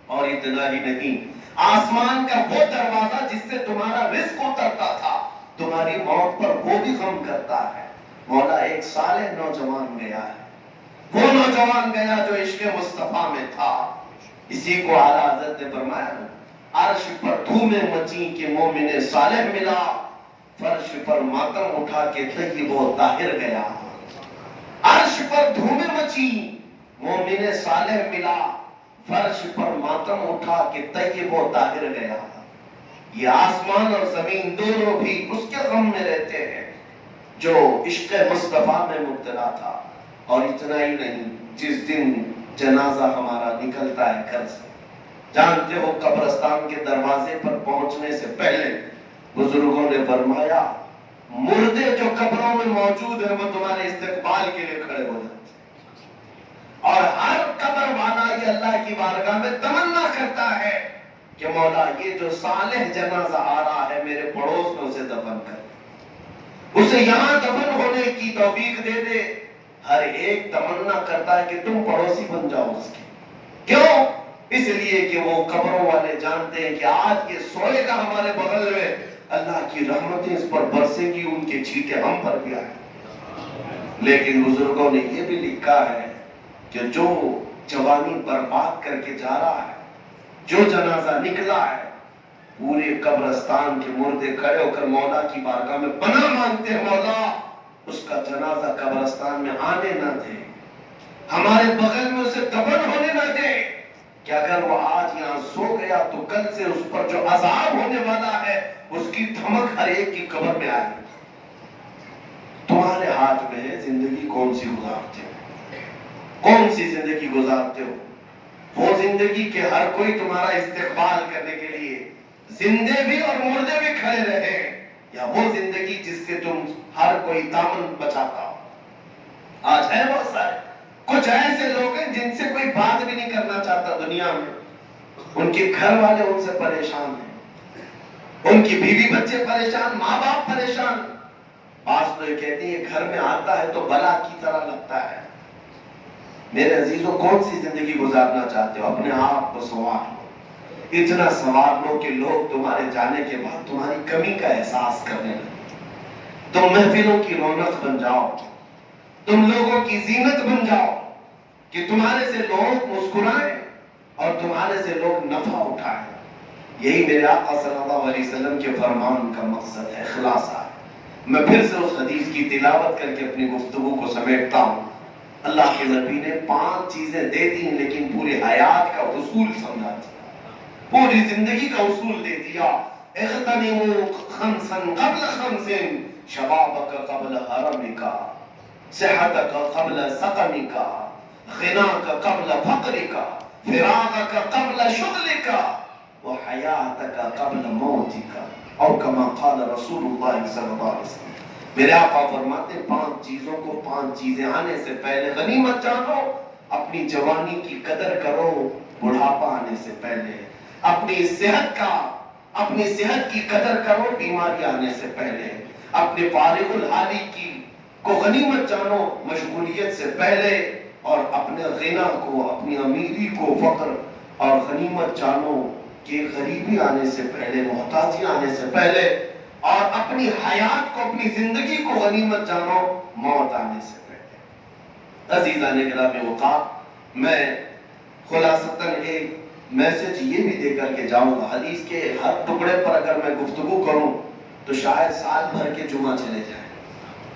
Speaker 1: اور اتنا ہی نہیں، آسمان کا وہ دروازہ جس سے تمہارا رزق اترتا تھا تمہاری موت پر وہ بھی غم کرتا ہے۔ مولا ایک صالح نوجوان گیا ہے، وہ نوجوان گیا جو عشق مصطفیٰ میں تھا۔ اسی کو اعلیٰ حضرت نے فرمایا عرش پر دھومیں مچی کہ مومن صالح ملا، فرش پر ماتم اٹھا کے طیب و طاہر گیا۔ عرش پر دھومیں مچی مومن صالح ملا، فرش پر ماتم اٹھا کے طیب و طاہر گیا۔ یہ آسمان اور زمین دونوں بھی اس کے غم میں رہتے ہیں جو عشق مصطفیٰ میں مبتلا تھا۔ اور اتنا ہی نہیں، جس دن جنازہ ہمارا نکلتا ہے گھر سے، جانتے ہو قبرستان کے دروازے پر پہنچنے سے پہلے بزرگوں نے فرمایا مردے جو قبروں میں موجود ہیں وہ تمہارے استقبال کے لیے کھڑے ہو جاتے ہیں، اور ہر قبر والا یہ اللہ کی بارگاہ میں تمنا کرتا ہے کہ مولا یہ جو صالح جنازہ آ رہا ہے میرے پڑوس میں اسے دفن کر، اسے یہاں دفن ہونے کی توفیق دے دے۔ ہر ایک تمنا کرتا ہے کہ تم پڑوسی بن جاؤ اس کے، کیوں؟ اس لیے کہ وہ قبروں والے جانتے ہیں کہ آج یہ سوئے گا ہمارے بغل میں، اللہ کی رحمتیں اس پر برسے گی، ان کے چھینٹے ہم پر بھی آئیں۔ لیکن بزرگوں نے یہ بھی لکھا ہے کہ جو جوانی برباد کر کے جا رہا ہے، جو جنازہ نکلا ہے، پورے قبرستان کے مردے کھڑے ہو کر مولا کی بارگاہ میں پناہ مانگتے ہیں، مولا اس کا جنازہ قبرستان میں آنے نہ دے، ہمارے بغل میں اسے دفن ہونے نہ دے، کہ اگر وہ آج یہاں سو گیا تو کل سے اس پر جو عذاب ہونے والا ہے اس کی دھمک ہر ایک کی قبر میں آئے۔ تمہارے ہاتھ میں ہے زندگی کون سی گزارتے ہو، کون سی زندگی گزارتے ہو؟ وہ زندگی کہ ہر کوئی تمہارا استقبال کرنے کے لیے زندے بھی اور مردے بھی کھڑے رہے، یا وہ زندگی جس سے تم ہر کوئی دامن بچاتا ہو؟ آج ہے بہت سارے کچھ ایسے لوگ ہیں جن سے کوئی بات بھی نہیں کرنا چاہتا دنیا میں، ان کے گھر والے ان سے پریشان ہیں، ان کی بیوی بچے پریشان، ماں باپ پریشان۔ بعض تو یہ کہتے ہیں گھر میں آتا ہے تو بلا کی طرح لگتا ہے۔ میرے عزیزوں کون سی زندگی گزارنا چاہتے ہو؟ اپنے آپ کو سنوار لو، اتنا سنوار لو کہ لوگ تمہارے جانے کے بعد تمہاری کمی کا احساس کرنے لگے، تم محفلوں کی رونق بن جاؤ، تم لوگوں کی زینت بن جاؤ، کہ تمہارے سے لوگ مسکرائیں اور تمہارے سے لوگ نفع اٹھائیں۔ یہی میرے آقا صلی اللہ علیہ وسلم کے فرمان کا مقصد ہے، خلاصہ ہے۔ میں پھر سے اس حدیث کی تلاوت کر کے اپنی گفتگو کو سمیٹتا ہوں۔ اللہ کے نبی نے 5 چیزیں دے دی لیکن پوری حیات کا اصول سمجھا دیا، پوری زندگی کا اصول دے دیا۔ اغتنموا خمسا قبل خمس، شبابک قبل حرمک، صحتک قبل سقمک، غناک قبل فقرک، فراغک قبل شغلک، وحیاتک قبل موتک، اور کما قال رسول اللہ صلی اللہ علیہ وسلم۔ میرے آقا فرماتے ہیں 5 چیزوں کو 5 چیزیں آنے سے پہلے غنیمت جانو، اپنی جوانی کی قدر کرو بڑھاپا آنے سے پہلے، اپنی صحت کی قدر کرو بیماری آنے سے پہلے، اپنے فارغ الحالی کی کو غنیمت جانو مشغولیت سے پہلے، اور اپنے غنا کو، اپنی امیری کو فقر اور غنیمت جانو کہ غریبی آنے سے پہلے، محتاجی آنے سے پہلے، اور اپنی حیات کو، اپنی زندگی کو غنیمت جانو موت آنے سے پہلے۔ عزیزان گرامی وقار، میں خلاصتاً ایک میسج یہ بھی دے کر کے جاؤں گا، حدیث کے ہر ٹکڑے پر اگر میں گفتگو کروں تو شاید سال بھر کے جمعہ چلے جائیں،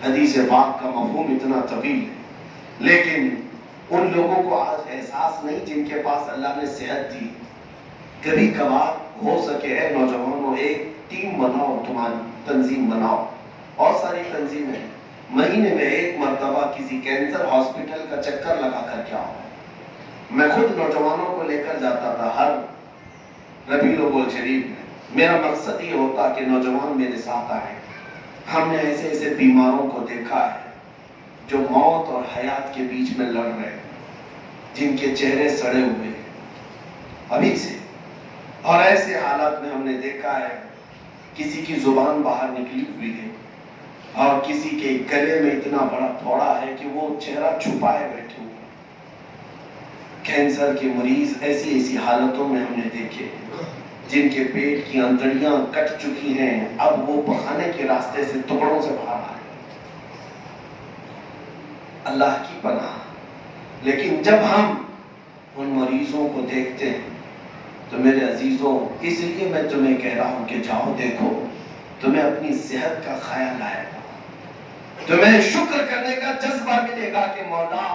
Speaker 1: حدیث پاک کا مفہوم اتنا طویل ہے، لیکن ان لوگوں کو آج احساس نہیں جن کے پاس اللہ نے صحت دی۔ کبھی کبھار ہو سکے اے نوجوانوں ایک ٹیم بناؤ، تمہاری تنظیم بناؤ، اور ساری تنظیمیں، مہینے میں 1 مرتبہ کسی کینسر ہاسپٹل کا چکر لگا کر کے آؤں. میں خود نوجوانوں کو لے کر جاتا تھا ہر ربیع الاول شریف میں. میرا مقصد یہ ہوتا کہ نوجوان میرے ساتھ آئے. ہم نے ایسے ایسے بیماروں کو دیکھا ہے جو موت اور حیات کے بیچ میں لڑ رہے ہیں, جن کے چہرے سڑے ہوئے ابھی سے, اور ایسے حالات میں ہم نے دیکھا ہے کسی کی زبان باہر نکلی ہوئی ہے اور کسی کے گلے میں اتنا بڑا پھوڑا ہے کہ وہ چہرہ چھپائے بیٹھے ہوئے. کینسر کے مریض ایسی ایسی حالتوں میں ہم نے دیکھے جن کے پیٹ کی انتڑیاں کٹ چکی ہیں, اب وہ پخانے کے راستے سے ٹکڑوں سے باہر آئے. اللہ کی پناہ. لیکن جب ہم ان مریضوں کو دیکھتے ہیں تو میرے عزیزوں, اس لیے میں تمہیں کہہ رہا ہوں کہ جاؤ دیکھو, تمہیں اپنی صحت کا خیال آئے گا, تمہیں شکر کرنے کا جذبہ ملے گا کہ مولا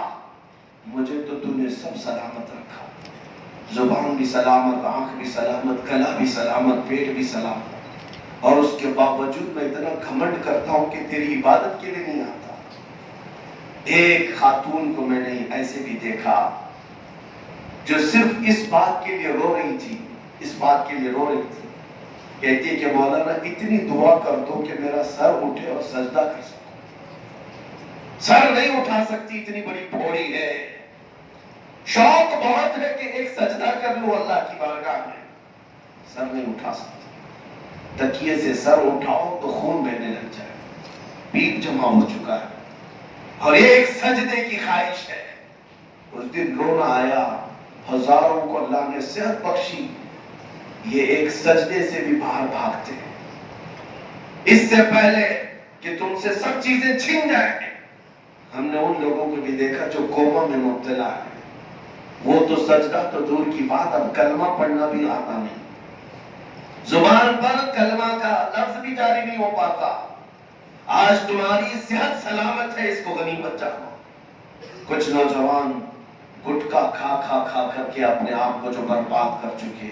Speaker 1: مجھے تو تو نے سب سلامت رکھا, زبان بھی سلامت, آنکھ بھی سلامت, گلا بھی سلامت, پیٹ بھی سلامت, اور اس کے باوجود میں اتنا گھمنڈ کرتا ہوں کہ تیری عبادت کے لیے نہیں آتا. ایک خاتون کو میں نے ایسے بھی دیکھا جو صرف اس بات کے لیے رو رہی تھی, اس بات کے لیے رو رہی تھی, کہتی ہے کہ مولانا اتنی دعا کر دو کہ میرا سر اٹھے اور سجدہ کر سکوں. سر نہیں اٹھا سکتی, اتنی بڑی پھوڑی ہے. شوق بہت ہے کہ ایک سجدہ کر لوں اللہ کی بارگاہ میں, سر نہیں اٹھا سکتی. تکیے سے سر اٹھاؤ تو خون بہنے لگ جائے, پیپ جمع ہو چکا ہے, اور ایک سجدے کی خواہش ہے. اس دن رونا آیا, ہزاروں کو اللہ نے صحت بخشی, یہ ایک سجدے سے بھی باہر بھاگتے ہیں. اس سے پہلے کہ تم سے سب چیزیں چھن جائیں, ہم نے ان لوگوں کو بھی دیکھا جو کوما میں مبتلا ہے. وہ تو سجدہ تو دور کی بات, اب کلمہ پڑھنا بھی آتا نہیں, زبان پر کلمہ کا لفظ بھی جاری نہیں ہو پاتا. آج تمہاری صحت سلامت ہے, اس کو غنیمت جانو. کچھ نوجوان گٹکا کھا کھا کھا کر کے اپنے آپ کو جو برباد کر چکے.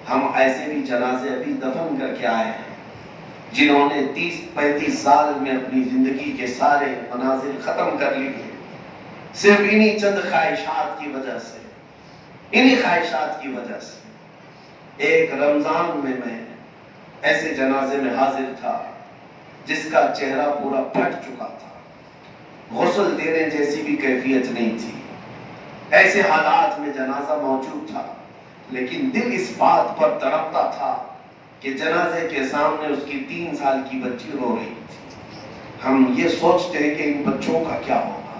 Speaker 1: ہم ایسے بھی جنازے ابھی دفن کر کے آئے ہیں جنہوں نے 30-35 سال میں اپنی زندگی کے سارے منازل ختم کر لیے, صرف انہی چند خواہشات کی وجہ سے, انہی خواہشات کی وجہ سے. ایک رمضان میں ایسے جنازے میں حاضر تھا جس کا چہرہ پورا پھٹ چکا تھا, غسل دینے جیسی بھی کیفیت نہیں تھی. ایسے حالات میں جنازہ موجود تھا, لیکن دل اس بات پر تڑپتا تھا کہ جنازے کے سامنے اس کی 3 سال کی بچی رو رہی تھی. ہم یہ سوچتے ہیں کہ ان بچوں کا کیا ہوگا.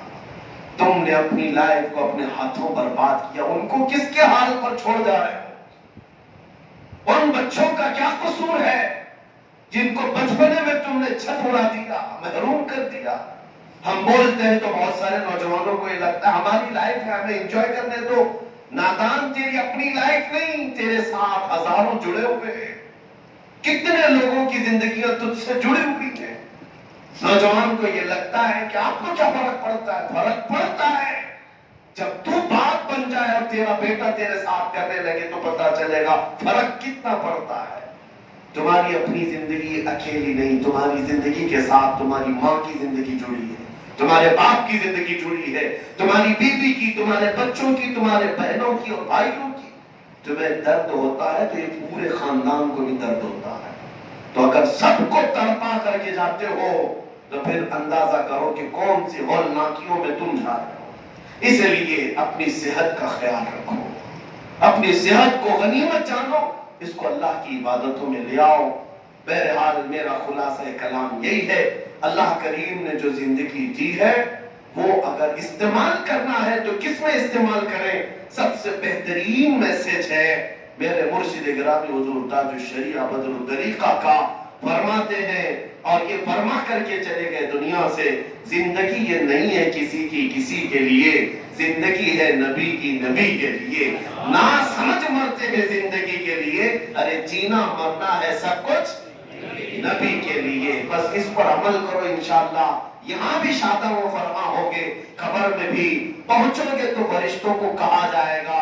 Speaker 1: تم نے اپنی لائف کو اپنے ہاتھوں برباد کیا, ان کو کس کے حال پر چھوڑ جا رہے ہو. ان بچوں کا کیا قصور ہے جن کو بچپنے میں تم نے چھت اڑا دیا, محروم کر دیا. ہم بولتے ہیں تو بہت سارے نوجوانوں کو یہ لگتا ہے ہماری لائف ہے, ہمیں انجوائے کرنے دو. نادان, تیری اپنی لائف نہیں, تیرے ساتھ ہزاروں جڑے ہوئے ہیں. کتنے لوگوں کی زندگیاں تجھ سے جڑی ہوئی ہیں. نوجوان کو یہ لگتا ہے کہ آپ کو کیا فرق پڑتا ہے. فرق پڑتا ہے جب تو باپ بن جائے اور تیرا بیٹا تیرے ساتھ کرنے لگے تو پتا چلے گا فرق کتنا پڑتا ہے. تمہاری اپنی زندگی اکیلی نہیں, تمہاری زندگی کے ساتھ تمہاری ماں کی زندگی جڑی ہے, تمہارے باپ کی زندگی جڑی ہے, تمہاری بیوی کی, تمہارے بچوں کی, تمہارے بہنوں کی اور بھائیوں کی. تمہیں درد ہوتا ہے تو ایک پورے خاندان کو بھی درد ہوتا ہے. تو اگر سب کو تڑپا کر کے جاتے ہو تو پھر اندازہ کرو کہ کون سی ہولناکیوں میں تم جا رہے ہو. اس لیے اپنی صحت کا خیال رکھو, اپنی صحت کو غنیمت جانو, اس کو اللہ کی عبادتوں میں لے آؤ. بہرحال میرا خلاصہ کلام یہی ہے, اللہ کریم نے جو زندگی دی ہے وہ اگر استعمال کرنا ہے تو کس میں استعمال کریں. سب سے بہترین میسج ہے میرے مرشد گرامی حضور تاج الشریعہ بدر الطریقہ کا. فرماتے ہیں اور یہ فرما کر کے چلے گئے دنیا سے, زندگی یہ نہیں ہے کسی کی کسی کے لیے, زندگی ہے نبی کی نبی کے لیے. نہ سمجھ مرتے ہیں زندگی کے لیے, ارے جینا مرنا ہے سب کچھ نبی کے لیے. بس اس پر عمل کرو, انشاءاللہ یہاں بھی شادم و فرما ہوگے, قبر میں بھی پہنچو گے تو فرشتوں کو کہا جائے گا